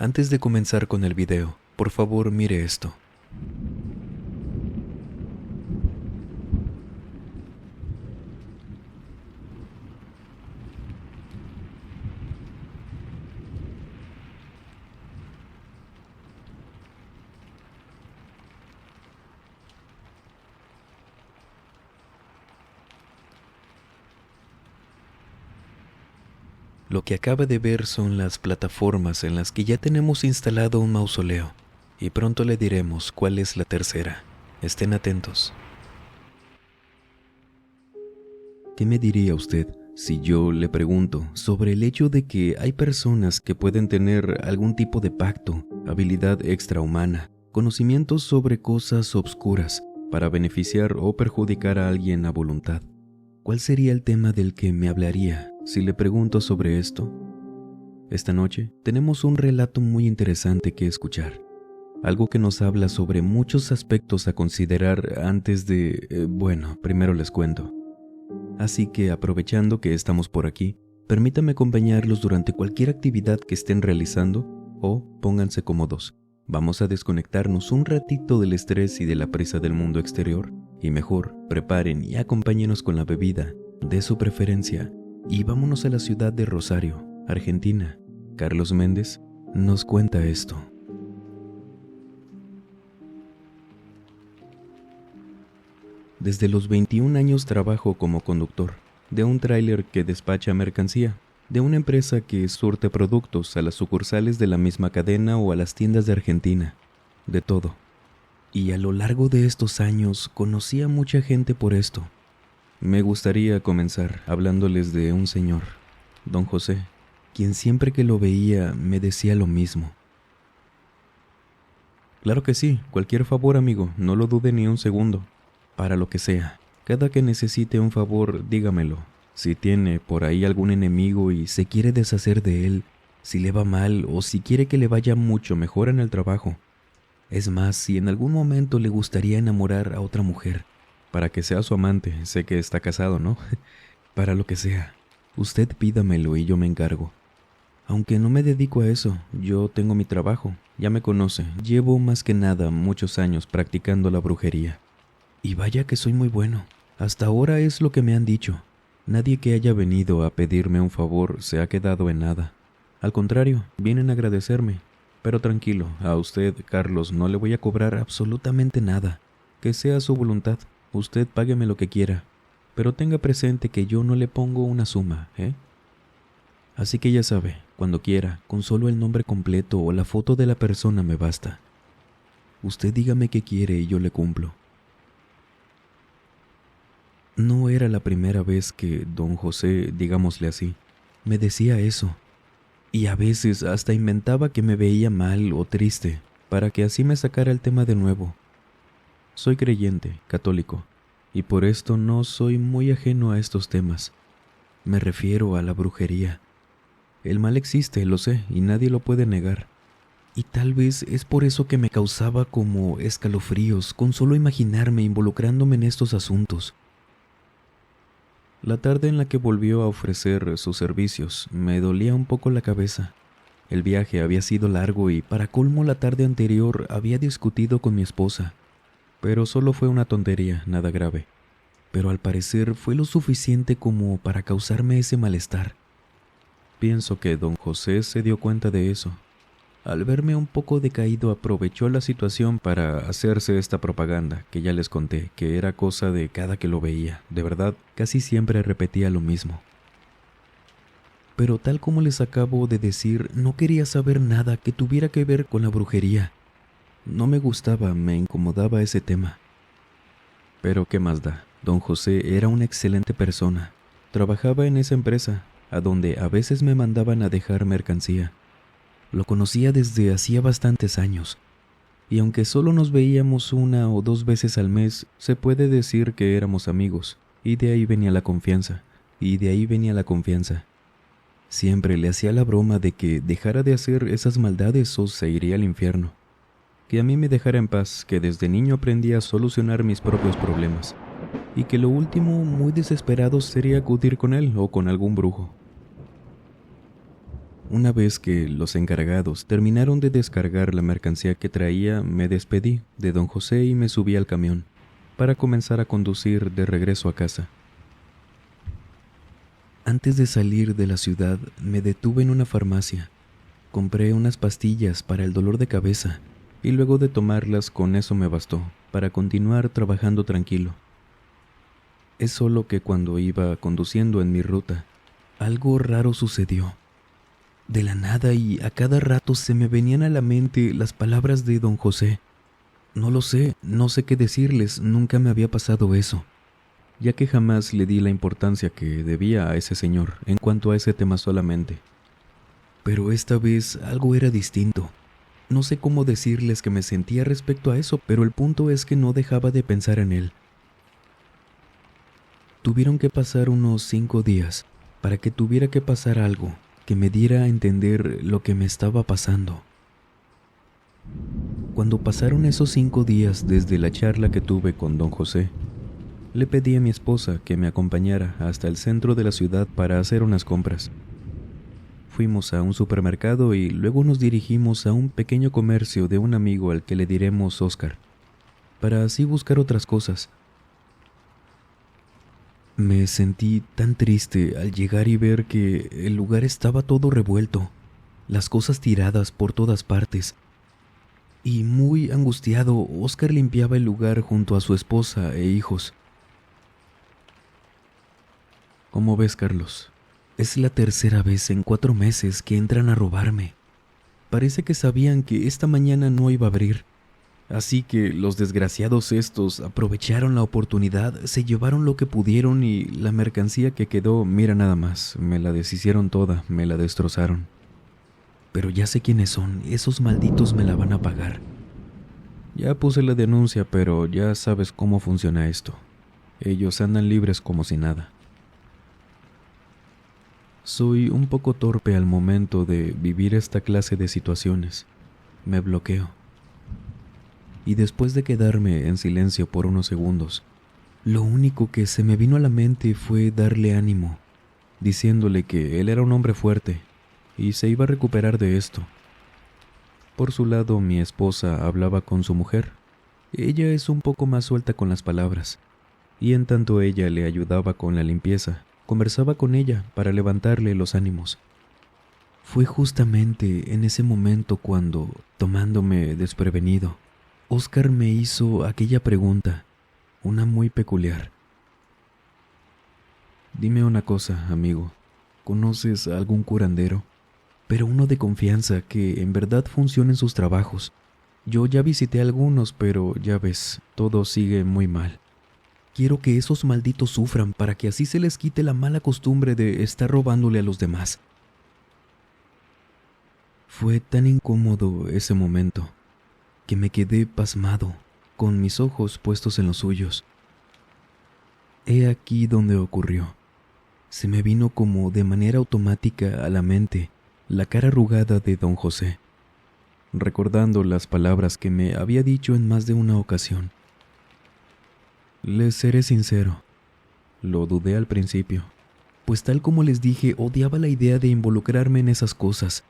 Antes de comenzar con el video, por favor mire esto. Lo que acaba de ver son las plataformas en las que ya tenemos instalado un mausoleo, y pronto le diremos cuál es la tercera. Estén atentos. ¿Qué me diría usted si yo le pregunto sobre el hecho de que hay personas que pueden tener algún tipo de pacto, habilidad extrahumana, conocimientos sobre cosas obscuras para beneficiar o perjudicar a alguien a voluntad? ¿Cuál sería el tema del que me hablaría si le pregunto sobre esto? Esta noche tenemos un relato muy interesante que escuchar. Algo que nos habla sobre muchos aspectos a considerar antes de... primero les cuento. Así que aprovechando que estamos por aquí, permítame acompañarlos durante cualquier actividad que estén realizando o pónganse cómodos. Vamos a desconectarnos un ratito del estrés y de la prisa del mundo exterior y mejor preparen y acompáñenos con la bebida de su preferencia y vámonos a la ciudad de Rosario, Argentina. Carlos Méndez nos cuenta esto. Desde los 21 años trabajo como conductor de un tráiler que despacha mercancía, de una empresa que surte productos a las sucursales de la misma cadena o a las tiendas de Argentina, de todo. Y a lo largo de estos años conocí a mucha gente por esto. Me gustaría comenzar hablándoles de un señor, don José, quien siempre que lo veía me decía lo mismo. Claro que sí, cualquier favor, amigo, no lo dude ni un segundo. Para lo que sea, cada que necesite un favor, dígamelo. Si tiene por ahí algún enemigo y se quiere deshacer de él, si le va mal o si quiere que le vaya mucho mejor en el trabajo. Es más, si en algún momento le gustaría enamorar a otra mujer, para que sea su amante, sé que está casado, ¿no? Para lo que sea, usted pídamelo y yo me encargo. Aunque no me dedico a eso, yo tengo mi trabajo, ya me conoce, llevo más que nada muchos años practicando la brujería. Y vaya que soy muy bueno, hasta ahora es lo que me han dicho. Nadie que haya venido a pedirme un favor se ha quedado en nada. Al contrario, vienen a agradecerme. Pero tranquilo, a usted, Carlos, no le voy a cobrar absolutamente nada. Que sea su voluntad, usted págueme lo que quiera. Pero tenga presente que yo no le pongo una suma, ¿eh? Así que ya sabe, cuando quiera, con solo el nombre completo o la foto de la persona me basta. Usted dígame qué quiere y yo le cumplo. No era la primera vez que don José, digámosle así, me decía eso. Y a veces hasta inventaba que me veía mal o triste, para que así me sacara el tema de nuevo. Soy creyente, católico, y por esto no soy muy ajeno a estos temas. Me refiero a la brujería. El mal existe, lo sé, y nadie lo puede negar. Y tal vez es por eso que me causaba como escalofríos con solo imaginarme involucrándome en estos asuntos. La tarde en la que volvió a ofrecer sus servicios, me dolía un poco la cabeza. El viaje había sido largo y, para colmo, la tarde anterior había discutido con mi esposa. Pero solo fue una tontería, nada grave. Pero al parecer fue lo suficiente como para causarme ese malestar. Pienso que don José se dio cuenta de eso. Al verme un poco decaído, aprovechó la situación para hacerse esta propaganda que ya les conté, que era cosa de cada que lo veía. De verdad, casi siempre repetía lo mismo. Pero tal como les acabo de decir, no quería saber nada que tuviera que ver con la brujería. No me gustaba, me incomodaba ese tema. Pero ¿qué más da? Don José era una excelente persona. Trabajaba en esa empresa, a donde a veces me mandaban a dejar mercancía. Lo conocía desde hacía bastantes años, y aunque solo nos veíamos 1 o 2 veces al mes, se puede decir que éramos amigos, y de ahí venía la confianza, Siempre le hacía la broma de que dejara de hacer esas maldades o se iría al infierno. Que a mí me dejara en paz, que desde niño aprendí a solucionar mis propios problemas, y que lo último, muy desesperado, sería acudir con él o con algún brujo. Una vez que los encargados terminaron de descargar la mercancía que traía, me despedí de don José y me subí al camión para comenzar a conducir de regreso a casa. Antes de salir de la ciudad, me detuve en una farmacia. Compré unas pastillas para el dolor de cabeza y luego de tomarlas con eso me bastó para continuar trabajando tranquilo. Es solo que cuando iba conduciendo en mi ruta, algo raro sucedió. De la nada y a cada rato se me venían a la mente las palabras de don José. No lo sé, no sé qué decirles, nunca me había pasado eso, ya que jamás le di la importancia que debía a ese señor en cuanto a ese tema solamente. Pero esta vez algo era distinto. No sé cómo decirles que me sentía respecto a eso, pero el punto es que no dejaba de pensar en él. Tuvieron que pasar unos 5 días para que tuviera que pasar algo que me diera a entender lo que me estaba pasando. Cuando pasaron esos 5 días desde la charla que tuve con don José, le pedí a mi esposa que me acompañara hasta el centro de la ciudad para hacer unas compras. Fuimos a un supermercado y luego nos dirigimos a un pequeño comercio de un amigo al que le diremos Oscar, para así buscar otras cosas. Me sentí tan triste al llegar y ver que el lugar estaba todo revuelto, las cosas tiradas por todas partes. Y muy angustiado, Oscar limpiaba el lugar junto a su esposa e hijos. ¿Cómo ves, Carlos? Es la tercera vez en 4 meses que entran a robarme. Parece que sabían que esta mañana no iba a abrir. Así que los desgraciados estos aprovecharon la oportunidad, se llevaron lo que pudieron y la mercancía que quedó, mira nada más, me la deshicieron toda, me la destrozaron. Pero ya sé quiénes son, esos malditos me la van a pagar. Ya puse la denuncia, pero ya sabes cómo funciona esto. Ellos andan libres como si nada. Soy un poco torpe al momento de vivir esta clase de situaciones. Me bloqueo. Y después de quedarme en silencio por unos segundos, lo único que se me vino a la mente fue darle ánimo, diciéndole que él era un hombre fuerte y se iba a recuperar de esto. Por su lado, mi esposa hablaba con su mujer. Ella es un poco más suelta con las palabras, y en tanto ella le ayudaba con la limpieza, conversaba con ella para levantarle los ánimos. Fue justamente en ese momento cuando, tomándome desprevenido, Oscar me hizo aquella pregunta, una muy peculiar. Dime una cosa, amigo. ¿Conoces a algún curandero? Pero uno de confianza que en verdad funcione en sus trabajos. Yo ya visité algunos, pero ya ves, todo sigue muy mal. Quiero que esos malditos sufran para que así se les quite la mala costumbre de estar robándole a los demás. Fue tan incómodo ese momento que me quedé pasmado, con mis ojos puestos en los suyos. He aquí donde ocurrió. Se me vino como de manera automática a la mente la cara arrugada de don José, recordando las palabras que me había dicho en más de una ocasión. Les seré sincero, lo dudé al principio, pues tal como les dije, odiaba la idea de involucrarme en esas cosas.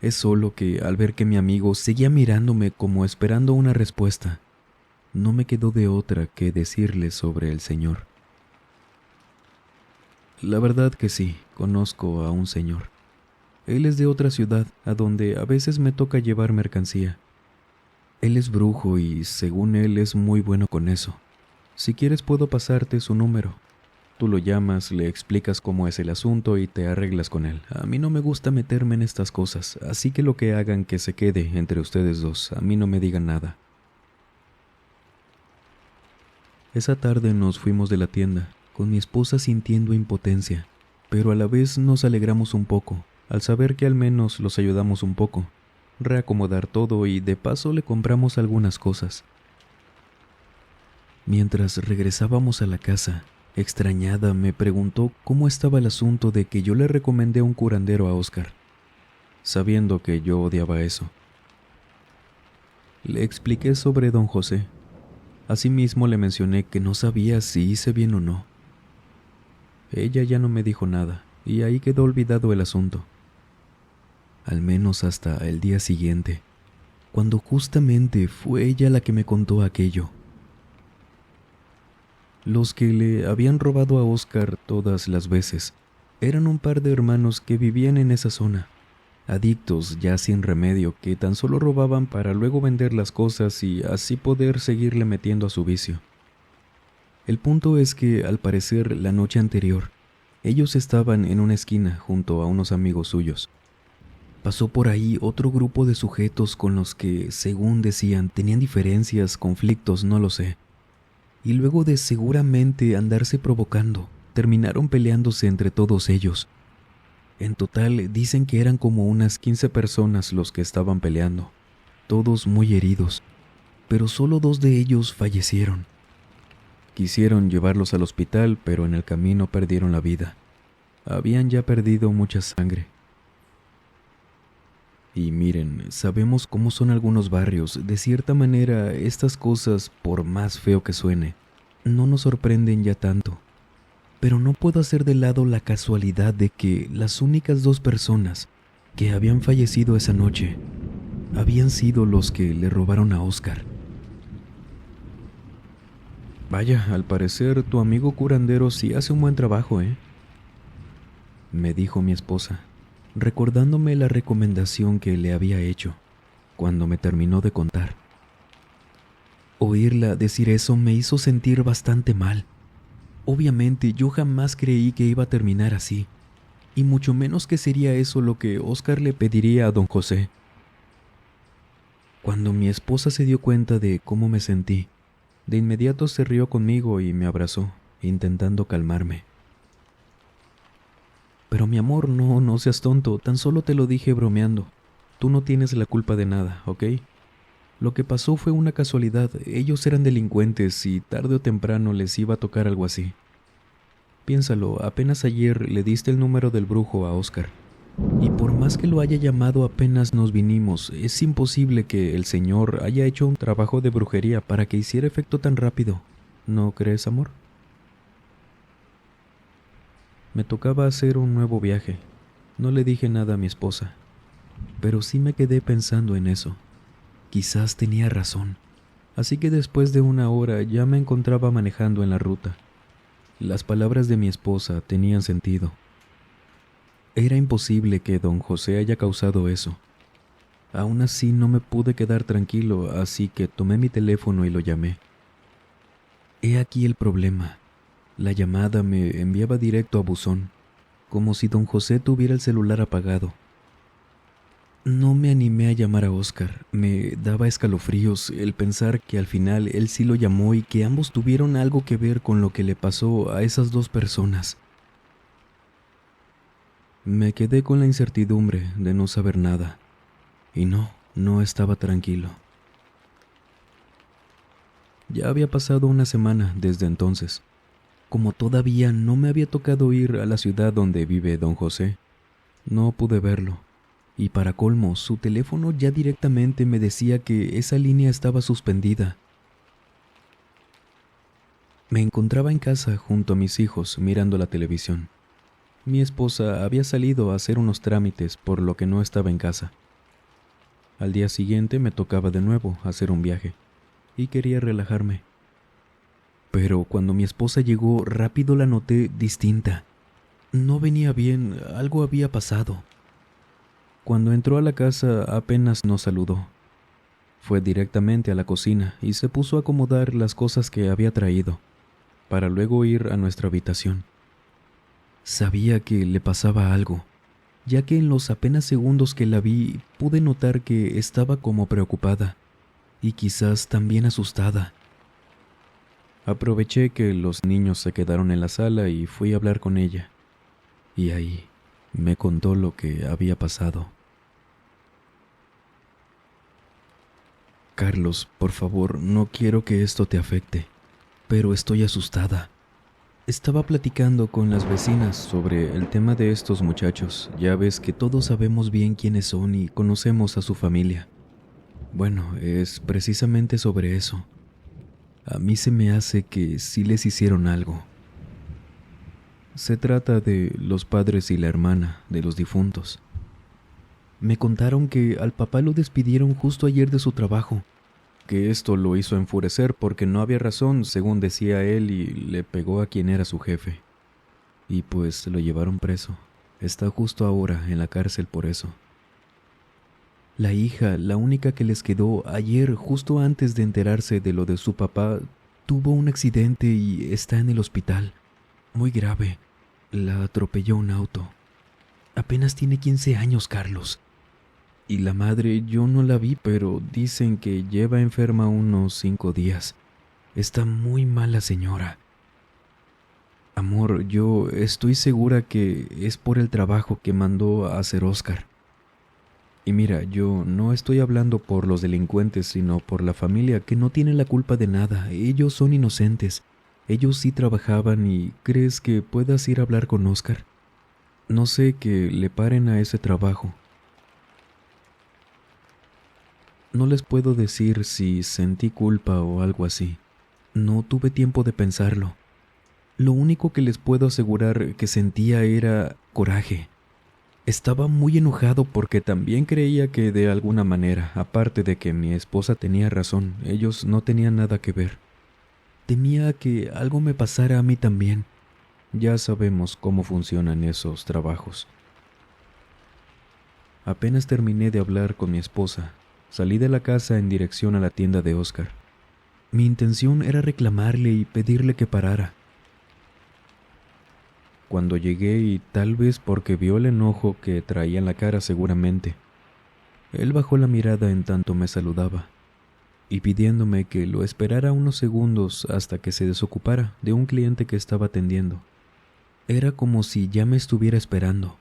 Es solo que al ver que mi amigo seguía mirándome como esperando una respuesta, no me quedó de otra que decirle sobre el señor. La verdad que sí, conozco a un señor. Él es de otra ciudad, a donde a veces me toca llevar mercancía. Él es brujo y, según él, es muy bueno con eso. Si quieres puedo pasarte su número. Tú lo llamas, le explicas cómo es el asunto y te arreglas con él. A mí no me gusta meterme en estas cosas, así que lo que hagan que se quede entre ustedes dos, a mí no me digan nada. Esa tarde nos fuimos de la tienda, con mi esposa sintiendo impotencia, pero a la vez nos alegramos un poco, al saber que al menos los ayudamos un poco, reacomodar todo y de paso le compramos algunas cosas. Mientras regresábamos a la casa, extrañada me preguntó cómo estaba el asunto de que yo le recomendé un curandero a Oscar, sabiendo que yo odiaba eso. Le expliqué sobre don José. Asimismo le mencioné que no sabía si hice bien o no. Ella ya no me dijo nada, y ahí quedó olvidado el asunto. al menos hasta el día siguiente, cuando justamente fue ella la que me contó aquello. Los que le habían robado a Oscar todas las veces eran un par de hermanos que vivían en esa zona, adictos ya sin remedio, que tan solo robaban para luego vender las cosas y así poder seguirle metiendo a su vicio. El punto es que, al parecer, la noche anterior, ellos estaban en una esquina junto a unos amigos suyos. Pasó por ahí otro grupo de sujetos con los que, según decían, tenían diferencias, conflictos, no lo sé. Y luego de seguramente andarse provocando, terminaron peleándose entre todos ellos. En total, dicen que eran como unas 15 personas los que estaban peleando, todos muy heridos, pero solo 2 de ellos fallecieron. Quisieron llevarlos al hospital, pero en el camino perdieron la vida. Habían ya perdido mucha sangre. Y miren, sabemos cómo son algunos barrios. De cierta manera, estas cosas, por más feo que suene, no nos sorprenden ya tanto. Pero no puedo hacer de lado la casualidad de que las únicas 2 personas que habían fallecido esa noche habían sido los que le robaron a Oscar. Vaya, al parecer tu amigo curandero sí hace un buen trabajo, ¿eh? Me dijo mi esposa, recordándome la recomendación que le había hecho, cuando me terminó de contar. Oírla decir eso me hizo sentir bastante mal. Obviamente yo jamás creí que iba a terminar así, y mucho menos que sería eso lo que Oscar le pediría a don José. Cuando mi esposa se dio cuenta de cómo me sentí, de inmediato se rió conmigo y me abrazó, intentando calmarme. Pero mi amor, no seas tonto, tan solo te lo dije bromeando. Tú no tienes la culpa de nada, ¿ok? Lo que pasó fue una casualidad, ellos eran delincuentes y tarde o temprano les iba a tocar algo así. Piénsalo, apenas ayer le diste el número del brujo a Oscar. Y por más que lo haya llamado apenas nos vinimos, es imposible que el señor haya hecho un trabajo de brujería para que hiciera efecto tan rápido. ¿No crees, amor? Me tocaba hacer un nuevo viaje. No le dije nada a mi esposa, pero sí me quedé pensando en eso. Quizás tenía razón, así que después de 1 hora ya me encontraba manejando en la ruta. Las palabras de mi esposa tenían sentido. Era imposible que don José haya causado eso. Aún así no me pude quedar tranquilo, así que tomé mi teléfono y lo llamé. He aquí el problema. La llamada me enviaba directo a buzón, como si don José tuviera el celular apagado. No me animé a llamar a Oscar. Me daba escalofríos el pensar que al final él sí lo llamó y que ambos tuvieron algo que ver con lo que le pasó a esas 2 personas. Me quedé con la incertidumbre de no saber nada. Y no estaba tranquilo. Ya había pasado 1 semana desde entonces. Como todavía no me había tocado ir a la ciudad donde vive don José, no pude verlo. Y para colmo, su teléfono ya directamente me decía que esa línea estaba suspendida. Me encontraba en casa junto a mis hijos mirando la televisión. Mi esposa había salido a hacer unos trámites, por lo que no estaba en casa. Al día siguiente me tocaba de nuevo hacer un viaje, y quería relajarme. Pero cuando mi esposa llegó, rápido la noté distinta. No venía bien, algo había pasado. Cuando entró a la casa apenas nos saludó. Fue directamente a la cocina y se puso a acomodar las cosas que había traído, para luego ir a nuestra habitación. Sabía que le pasaba algo, ya que en los apenas segundos que la vi pude notar que estaba como preocupada y quizás también asustada. Aproveché que los niños se quedaron en la sala y fui a hablar con ella. Y ahí me contó lo que había pasado. Carlos, por favor, no quiero que esto te afecte, pero estoy asustada. Estaba platicando con las vecinas sobre el tema de estos muchachos. Ya ves que todos sabemos bien quiénes son y conocemos a su familia. Bueno, es precisamente sobre eso. A mí se me hace que sí les hicieron algo. Se trata de los padres y la hermana de los difuntos. Me contaron que al papá lo despidieron justo ayer de su trabajo, que esto lo hizo enfurecer porque no había razón, según decía él, y le pegó a quien era su jefe. Y pues lo llevaron preso. Está justo ahora en la cárcel por eso. La hija, la única que les quedó, ayer, justo antes de enterarse de lo de su papá, tuvo un accidente y está en el hospital. Muy grave. La atropelló un auto. Apenas tiene 15 años, Carlos. Y la madre yo no la vi, pero dicen que lleva enferma unos 5 días. Está muy mal la señora. Amor, yo estoy segura que es por el trabajo que mandó a hacer Oscar. Y mira, yo no estoy hablando por los delincuentes, sino por la familia que no tiene la culpa de nada. Ellos son inocentes. Ellos sí trabajaban y ¿crees que puedas ir a hablar con Oscar? No sé, que le paren a ese trabajo. No les puedo decir si sentí culpa o algo así. No tuve tiempo de pensarlo. Lo único que les puedo asegurar que sentía era coraje. Estaba muy enojado porque también creía que de alguna manera, aparte de que mi esposa tenía razón, ellos no tenían nada que ver. Temía que algo me pasara a mí también. Ya sabemos cómo funcionan esos trabajos. Apenas terminé de hablar con mi esposa, salí de la casa en dirección a la tienda de Oscar. Mi intención era reclamarle y pedirle que parara. Cuando llegué, y tal vez porque vio el enojo que traía en la cara seguramente, él bajó la mirada en tanto me saludaba, y pidiéndome que lo esperara unos segundos hasta que se desocupara de un cliente que estaba atendiendo. Era como si ya me estuviera esperando.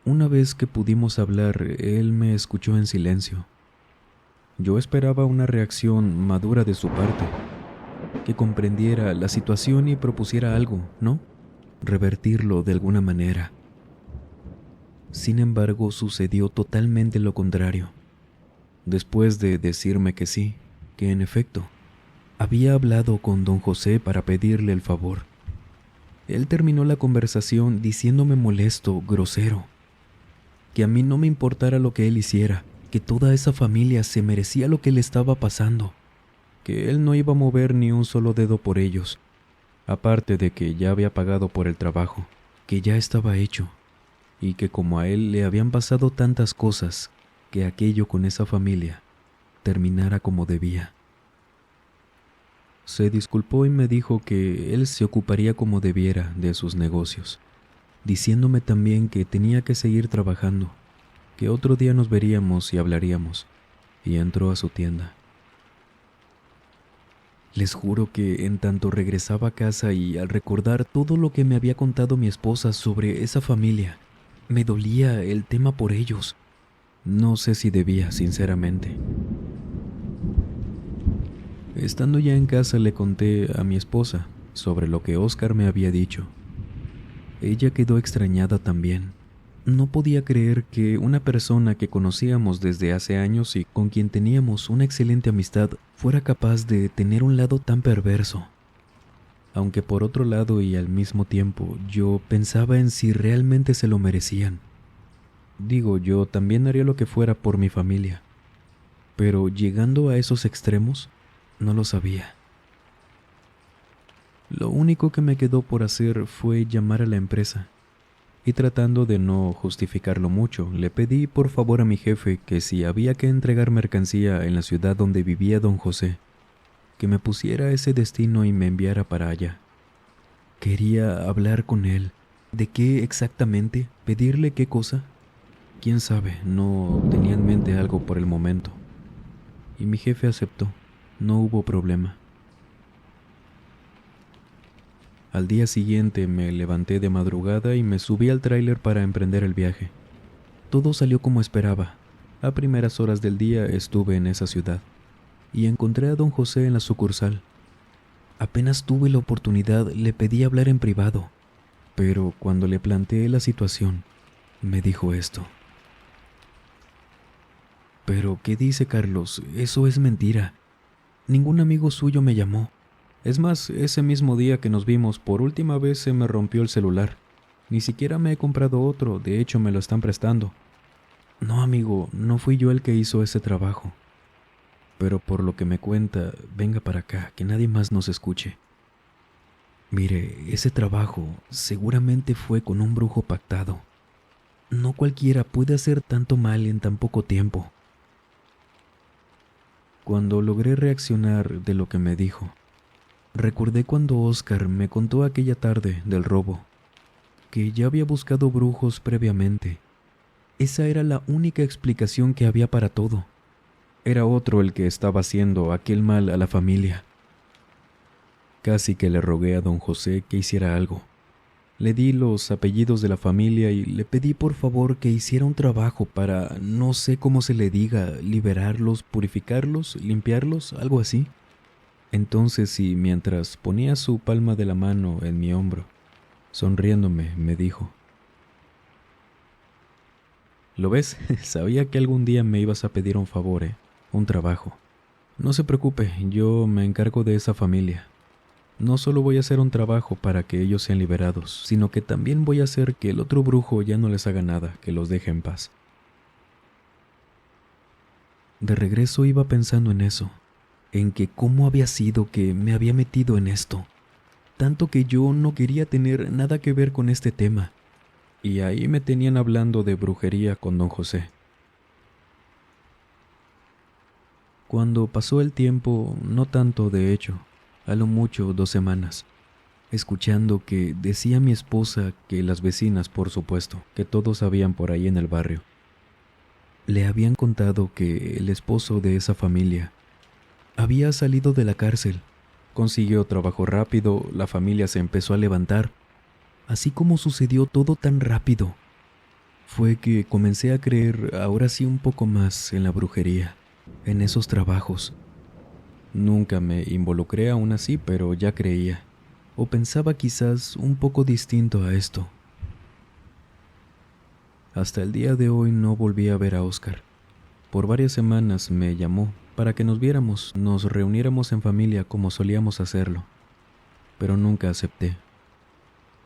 Una vez que pudimos hablar, él me escuchó en silencio. Yo esperaba una reacción madura de su parte, que comprendiera la situación y propusiera algo, ¿no? Revertirlo de alguna manera. Sin embargo, sucedió totalmente lo contrario. Después de decirme que sí, que en efecto, había hablado con don José para pedirle el favor. Él terminó la conversación diciéndome molesto, grosero, que a mí no me importara lo que él hiciera, que toda esa familia se merecía lo que le estaba pasando, que él no iba a mover ni un solo dedo por ellos, aparte de que ya había pagado por el trabajo, que ya estaba hecho, y que como a él le habían pasado tantas cosas, que aquello con esa familia terminara como debía. Se disculpó y me dijo que él se ocuparía como debiera de sus negocios, diciéndome también que tenía que seguir trabajando, que otro día nos veríamos y hablaríamos, y entró a su tienda. Les juro que en tanto regresaba a casa y al recordar todo lo que me había contado mi esposa sobre esa familia, me dolía el tema por ellos. No sé si debía, sinceramente. Estando ya en casa le conté a mi esposa sobre lo que Oscar me había dicho. Ella quedó extrañada también. No podía creer que una persona que conocíamos desde hace años y con quien teníamos una excelente amistad fuera capaz de tener un lado tan perverso. Aunque por otro lado y al mismo tiempo yo pensaba en si realmente se lo merecían. Digo, yo también haría lo que fuera por mi familia. Pero llegando a esos extremos, no lo sabía. Lo único que me quedó por hacer fue llamar a la empresa. Y tratando de no justificarlo mucho, le pedí por favor a mi jefe que si había que entregar mercancía en la ciudad donde vivía don José, que me pusiera ese destino y me enviara para allá. Quería hablar con él. ¿De qué exactamente? ¿Pedirle qué cosa? Quién sabe, no tenía en mente algo por el momento. Y mi jefe aceptó. No hubo problema. Al día siguiente me levanté de madrugada y me subí al tráiler para emprender el viaje. Todo salió como esperaba. A primeras horas del día estuve en esa ciudad y encontré a don José en la sucursal. Apenas tuve la oportunidad, le pedí hablar en privado, pero cuando le planteé la situación, me dijo esto. «¿Pero qué dice Carlos? Eso es mentira. Ningún amigo suyo me llamó. Es más, ese mismo día que nos vimos por última vez se me rompió el celular. Ni siquiera me he comprado otro, de hecho me lo están prestando. No, amigo, no fui yo el que hizo ese trabajo. Pero por lo que me cuenta, venga para acá, que nadie más nos escuche. Mire, ese trabajo seguramente fue con un brujo pactado. No cualquiera puede hacer tanto mal en tan poco tiempo. Cuando logré reaccionar de lo que me dijo, recordé cuando Oscar me contó aquella tarde del robo, que ya había buscado brujos previamente. Esa era la única explicación que había para todo. Era otro el que estaba haciendo aquel mal a la familia. Casi que le rogué a don José que hiciera algo. Le di los apellidos de la familia y le pedí por favor que hiciera un trabajo para, no sé cómo se le diga, liberarlos, purificarlos, limpiarlos, algo así. Entonces, y mientras ponía su palma de la mano en mi hombro, sonriéndome, me dijo: ¿Lo ves? Sabía que algún día me ibas a pedir un favor, un trabajo. No se preocupe, yo me encargo de esa familia. No solo voy a hacer un trabajo para que ellos sean liberados, sino que también voy a hacer que el otro brujo ya no les haga nada, que los deje en paz. De regreso iba pensando en eso, en que cómo había sido que me había metido en esto, tanto que yo no quería tener nada que ver con este tema, y ahí me tenían hablando de brujería con don José. Cuando pasó el tiempo, no tanto de hecho, a lo mucho 2 semanas, escuchando que decía mi esposa que las vecinas, por supuesto, que todos sabían por ahí en el barrio, le habían contado que el esposo de esa familia había salido de la cárcel, consiguió trabajo rápido, la familia se empezó a levantar. Así como sucedió todo tan rápido, fue que comencé a creer ahora sí un poco más en la brujería, en esos trabajos. Nunca me involucré aún así, pero ya creía, o pensaba quizás un poco distinto a esto. Hasta el día de hoy no volví a ver a Oscar. Por varias semanas me llamó para que nos viéramos, nos reuniéramos en familia como solíamos hacerlo, pero nunca acepté.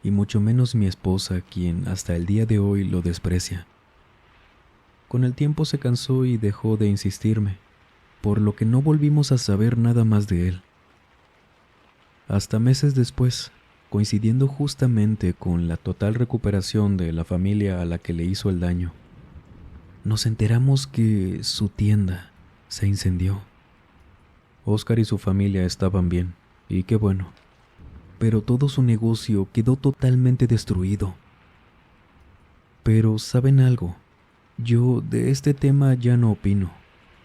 Y mucho menos mi esposa, quien hasta el día de hoy lo desprecia. Con el tiempo se cansó y dejó de insistirme, por lo que no volvimos a saber nada más de él. Hasta meses después, coincidiendo justamente con la total recuperación de la familia a la que le hizo el daño, nos enteramos que su tienda se incendió. Oscar y su familia estaban bien, y qué bueno, pero todo su negocio quedó totalmente destruido. Pero ¿saben algo? Yo de este tema ya no opino.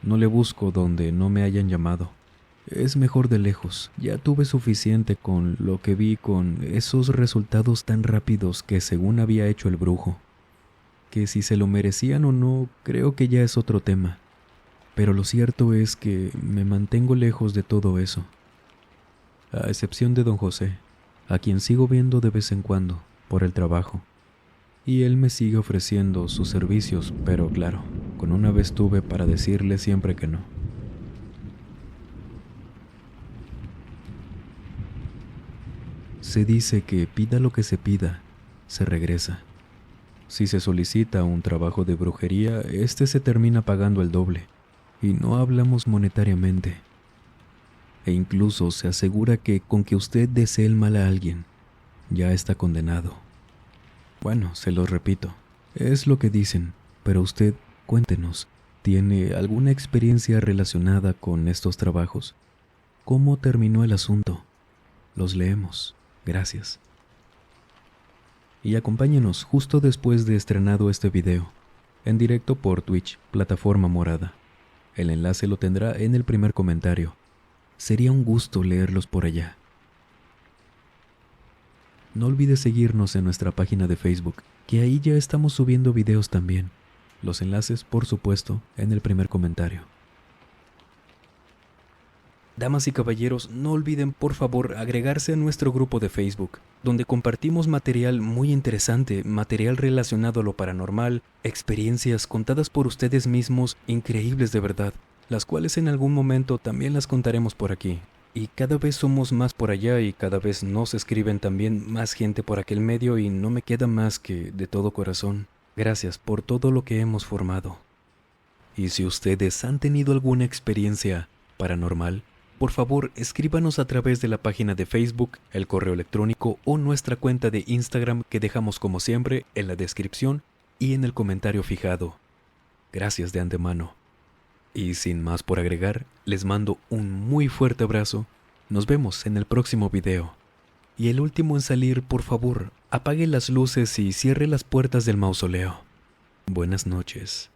No le busco donde no me hayan llamado. Es mejor de lejos. Ya tuve suficiente con lo que vi, con esos resultados tan rápidos que según había hecho el brujo. Que si se lo merecían o no, creo que ya es otro tema. Pero lo cierto es que me mantengo lejos de todo eso. A excepción de don José, a quien sigo viendo de vez en cuando, por el trabajo. Y él me sigue ofreciendo sus servicios, pero claro, con una vez tuve para decirle siempre que no. Se dice que pida lo que se pida, se regresa. Si se solicita un trabajo de brujería, este se termina pagando el doble, y no hablamos monetariamente. E incluso se asegura que con que usted desee el mal a alguien, ya está condenado. Bueno, se lo repito, es lo que dicen, pero usted, cuéntenos, ¿tiene alguna experiencia relacionada con estos trabajos? ¿Cómo terminó el asunto? Los leemos. Gracias. Y acompáñenos justo después de estrenado este video, en directo por Twitch, plataforma morada. El enlace lo tendrá en el primer comentario. Sería un gusto leerlos por allá. No olvides seguirnos en nuestra página de Facebook, que ahí ya estamos subiendo videos también. Los enlaces, por supuesto, en el primer comentario. Damas y caballeros, no olviden por favor agregarse a nuestro grupo de Facebook, donde compartimos material muy interesante, material relacionado a lo paranormal, experiencias contadas por ustedes mismos, increíbles de verdad, las cuales en algún momento también las contaremos por aquí. Y cada vez somos más por allá y cada vez nos escriben también más gente por aquel medio y no me queda más que, de todo corazón, gracias por todo lo que hemos formado. Y si ustedes han tenido alguna experiencia paranormal, por favor escríbanos a través de la página de Facebook, el correo electrónico o nuestra cuenta de Instagram que dejamos como siempre en la descripción y en el comentario fijado. Gracias de antemano. Y sin más por agregar, les mando un muy fuerte abrazo. Nos vemos en el próximo video. Y el último en salir, por favor, apague las luces y cierre las puertas del mausoleo. Buenas noches.